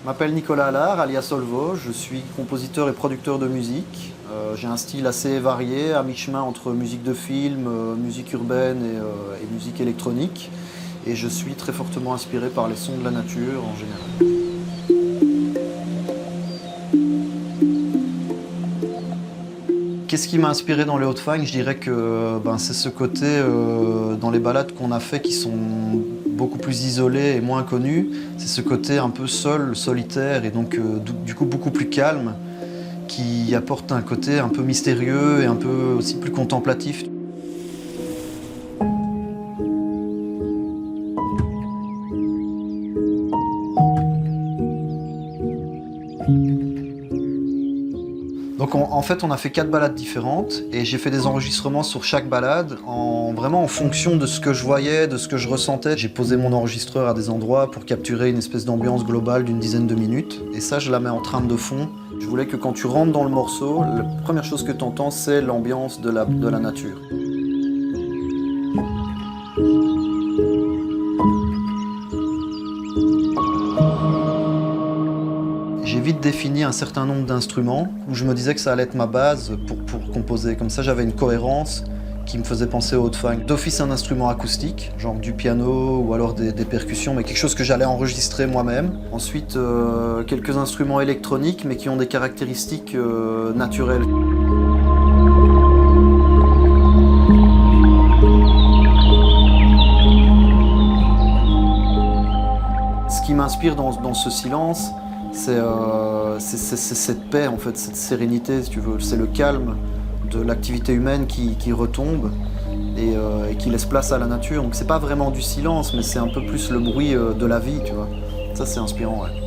Je m'appelle Nicolas Allard, alias Olvo, je suis compositeur et producteur de musique. J'ai un style assez varié, à mi-chemin entre musique de film, musique urbaine et musique électronique. Et je suis très fortement inspiré par les sons de la nature en général. Qu'est-ce qui m'a inspiré dans les Hauts-de-Fagne? Je dirais que c'est ce côté dans les balades qu'on a fait qui sont beaucoup plus isolées et moins connues. C'est ce côté un peu seul, solitaire et donc du coup beaucoup plus calme qui apporte un côté un peu mystérieux et un peu aussi plus contemplatif. Donc en fait, on a fait 4 balades différentes et j'ai fait des enregistrements sur chaque balade vraiment en fonction de ce que je voyais, de ce que je ressentais. J'ai posé mon enregistreur à des endroits pour capturer une espèce d'ambiance globale d'une dizaine de minutes. Et ça, je la mets en trame de fond. Je voulais que quand tu rentres dans le morceau, la première chose que tu entends, c'est l'ambiance de la nature. J'ai vite défini un certain nombre d'instruments où je me disais que ça allait être ma base pour composer. Comme ça, j'avais une cohérence qui me faisait penser au Hauts-de-Fagne. D'office, un instrument acoustique, genre du piano ou alors des percussions, mais quelque chose que j'allais enregistrer moi-même. Ensuite, quelques instruments électroniques, mais qui ont des caractéristiques naturelles. Ce qui m'inspire dans ce silence, c'est cette paix, en fait, cette sérénité, si tu veux. C'est le calme de l'activité humaine qui retombe et qui laisse place à la nature. Donc c'est pas vraiment du silence, mais c'est un peu plus le bruit de la vie, tu vois. Ça, c'est inspirant, ouais.